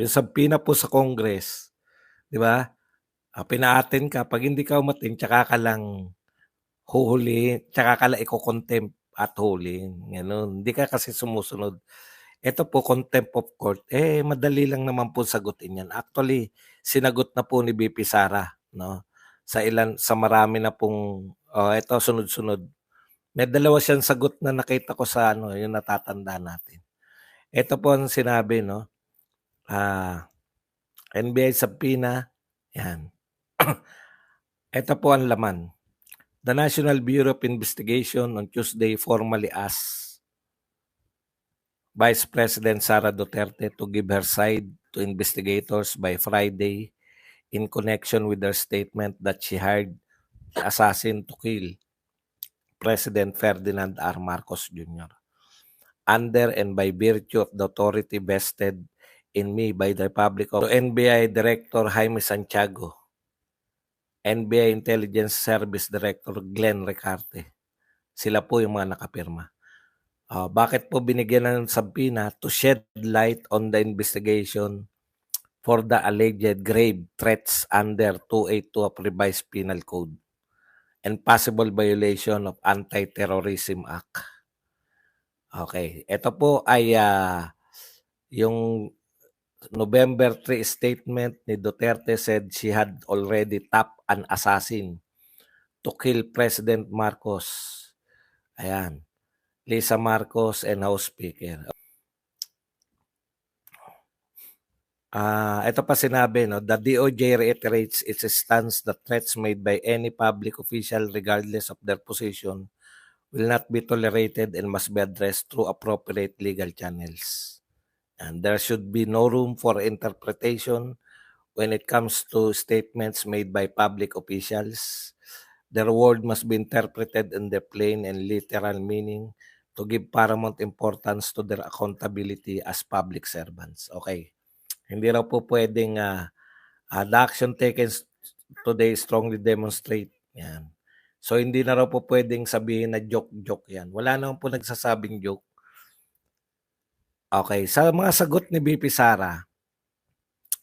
Yung subpoena po sa Congress, 'di ba? Pina-attend ka, 'pag hindi ka umattend tsaka ka lang huhulihin, tsaka ka lang iko-contempt at hulihin, gano'n. Hindi ka kasi sumusunod. Ito po contempt of court, madali lang naman po sagutin 'yan. Actually, sinagot na po ni VP Sara, 'no, sa marami na pong eto sunod-sunod. May dalawa siyang sagot na nakita ko sa ano, yung natatandaan natin. Ito po ang sinabi 'no, NBI subpoena, 'yan. Ito po ang laman. The National Bureau of Investigation on Tuesday formally asked Vice President Sara Duterte to give her side to investigators by Friday in connection with her statement that she hired the assassin to kill President Ferdinand R. Marcos Jr. under and by virtue of the authority vested in me by the Republic of NBI Director Jaime Santiago, NBI Intelligence Service Director Glenn Recarte. Sila po yung mga nakapirma. Bakit po binigyan ng subpoena? To shed light on the investigation for the alleged grave threats under 282 of Revised Penal Code and possible violation of Anti-Terrorism Act. Okay, ito po ay yung November 3 statement ni Duterte said she had already tapped an assassin to kill President Marcos. Ayan, Lisa Marcos and House Speaker. Ito pa sinabi, no, the DOJ reiterates its stance that threats made by any public official regardless of their position will not be tolerated and must be addressed through appropriate legal channels. And there should be no room for interpretation when it comes to statements made by public officials. Their word must be interpreted in their plain and literal meaning to give paramount importance to their accountability as public servants. Okay. Hindi raw po pwedeng the action taken today strongly demonstrate. Yan. So hindi na raw po pwedeng sabihin na joke-joke yan. Wala naman po nagsasabing joke. Okay, sa mga sagot ni BP Sara,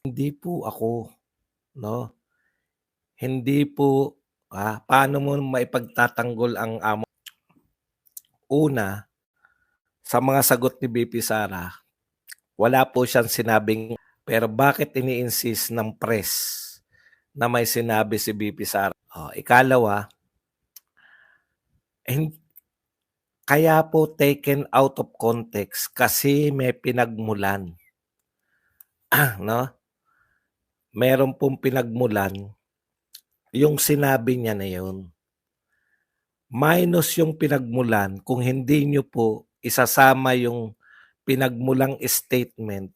hindi po ako, no? Hindi po, paano mo maipagtatanggol ang amo? Una, sa mga sagot ni BP Sara, wala po siyang sinabing, pero bakit ini-insist ng press na may sinabi si BP Sara? Ikalawa, kaya po taken out of context kasi may pinagmulan. No? Meron pong pinagmulan yung sinabi niya na yun. Minus yung pinagmulan, kung hindi nyo po isasama yung pinagmulang statement,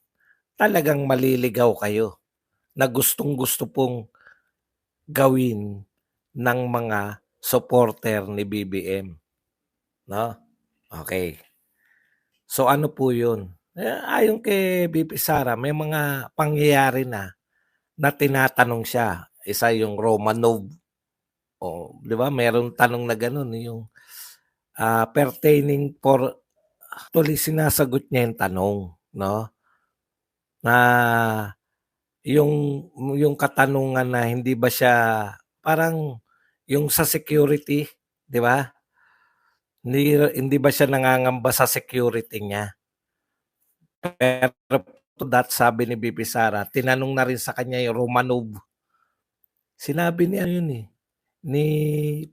talagang maliligaw kayo na gustong-gusto pong gawin ng mga supporter ni BBM. No? Okay. So ano po yun? Ayon kay BP Sara, may mga pangyayari na tinatanong siya. Isa yung Romanov. Di ba? Meron tanong na ganun. Yung pertaining for, actually sinasagot niya yung tanong. No? Na yung katanungan na hindi ba siya, parang yung sa security, di ba? Hindi ba siya nangangamba sa security niya? Pero to that, sabi ni BP Sara, tinanong na rin sa kanya yung Romanov. Sinabi niya yun ni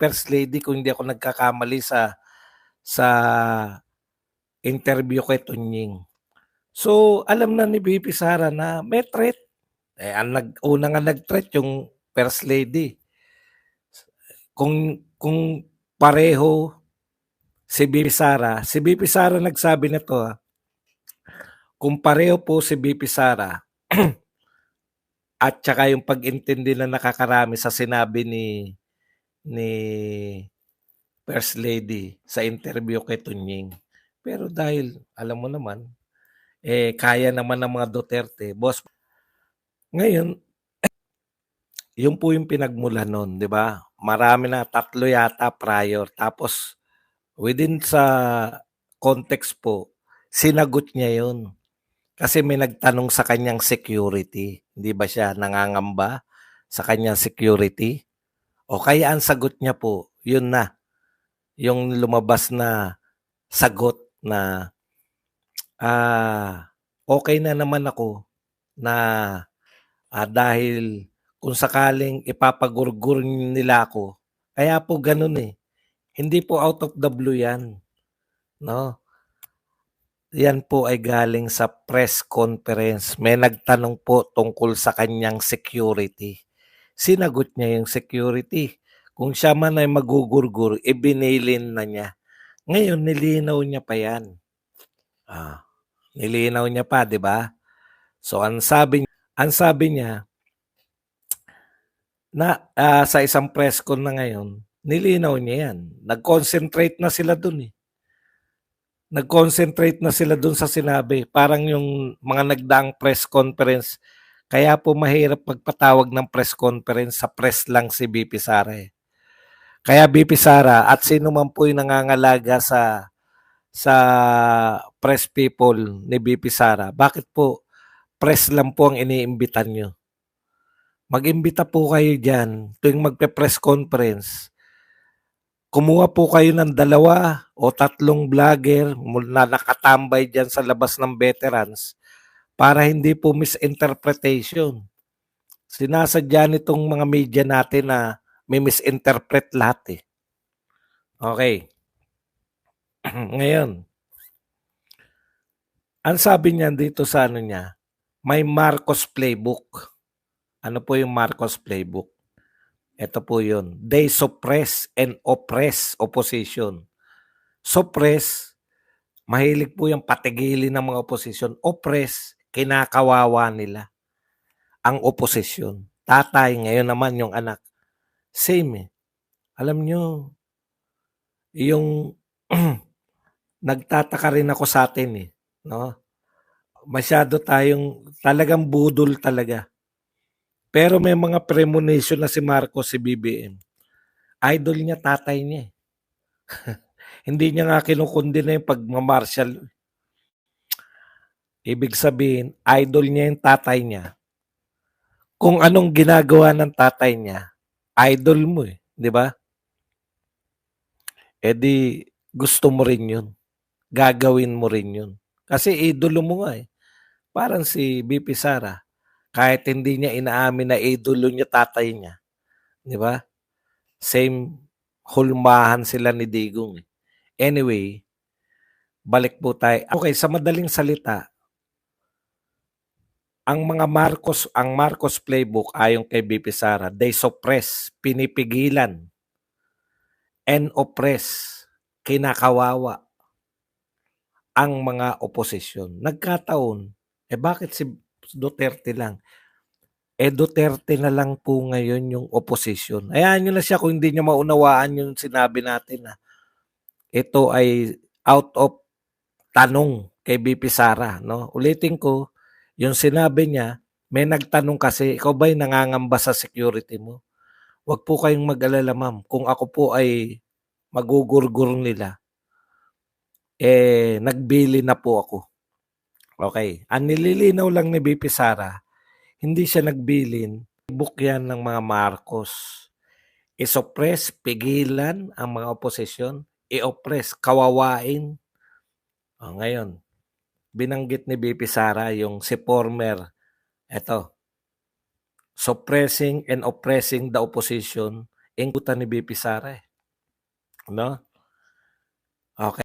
First Lady, kung hindi ako nagkakamali sa interview kay Tunying. So, alam na ni BP Sara na may threat. Una nga nag-threat yung First Lady. Kung pareho si BP Sara nagsabi nito, kung pareho po si BP Sara at saka yung pag-intindi na nakakarami sa sinabi ni First Lady sa interview kay Tunying. Pero dahil alam mo naman, kaya naman ng mga Duterte, boss. Ngayon, yun po yung pinagmulan nun, di ba? Marami na, 3 yata prior. Tapos, within sa context po, sinagot niya yun. Kasi may nagtanong sa kanyang security. Hindi ba siya nangangamba sa kanyang security? O kaya ang sagot niya po, yun na, yung lumabas na sagot na okay na naman ako na dahil kung sakaling ipapagurgur nila ako, kaya po ganun eh. Hindi po out of the blue yan. No? Yan po ay galing sa press conference. May nagtanong po tungkol sa kanyang security. Sinagot niya yung security. Kung siya man ay magugurgur, ibinilin na niya. Ngayon, nilinaw niya pa yan. Nilinaw niya pa, di ba? So, ang sabi niya na sa isang press con na ngayon, nilinaw niya yan. Nag-concentrate na sila dun eh. Nag-concentrate na sila dun sa sinabi. Parang yung mga nagdaang press conference, kaya po mahirap magpatawag ng press conference, sa press lang si BP Sara eh. Kaya BP Sara at sino man po yung nangangalaga sa press people ni BP Sara, bakit po press lang po ang iniimbitan nyo? Mag-imbita po kayo dyan tuwing magpe-press conference. Kumuha po kayo ng 2 o 3 vlogger na nakatambay dyan sa labas ng veterans para hindi po misinterpretation. Sinasadya nitong mga media natin na may misinterpret lahat eh. Okay. Ngayon, ang sabi niya dito sa ano niya, may Marcos Playbook. Ano po yung Marcos Playbook? Ito po yun. They suppress and oppress opposition. Suppress, mahilig po yung patigilin ng mga opposition. Oppress, kinakawawa nila ang opposition. Tatay, ngayon naman yung anak. Same eh. Alam nyo, yung nagtataka rin ako sa atin eh. No? Masyado tayong talagang budol talaga. Pero may mga premonition na si Marcos, si BBM. Idol niya, tatay niya. Hindi niya nga kinukundi na yung pagmamartial. Ibig sabihin, idol niya yung tatay niya. Kung anong ginagawa ng tatay niya, idol mo eh. Di ba? E di, gusto mo rin yun. Gagawin mo rin yun. Kasi idolo mo nga eh. Parang si BP Sara, kahit hindi niya inaamin na idolo niya tatay niya. Di ba? Same hulmahan sila ni Digong. Anyway, balik po tayo. Okay, sa madaling salita, ang Marcos Playbook ayon kay BP Sara, they suppress, pinipigilan, and oppress, kinakawawa ang mga oposisyon. Nagkataon, bakit si Duterte lang? Duterte na lang po ngayon yung opposition. Hayaan nyo na siya kung hindi niya maunawaan yung sinabi natin na ito ay out of tanong kay BP Sara. No? Ulitin ko, yung sinabi niya, may nagtanong kasi, ikaw ba'y nangangamba sa security mo? Huwag po kayong mag-alala ma'am. Kung ako po ay magugurgur nila, nagbili na po ako. Okay. Ang nililinaw lang ni BP Sara, hindi siya nagbilin, book yan ng mga Marcos. I-suppress, pigilan ang mga oposisyon, i-oppress, kawawain. Ngayon, binanggit ni BP Sara yung si former, suppressing and oppressing the opposition, inggutan ni BP Sara. No? Okay.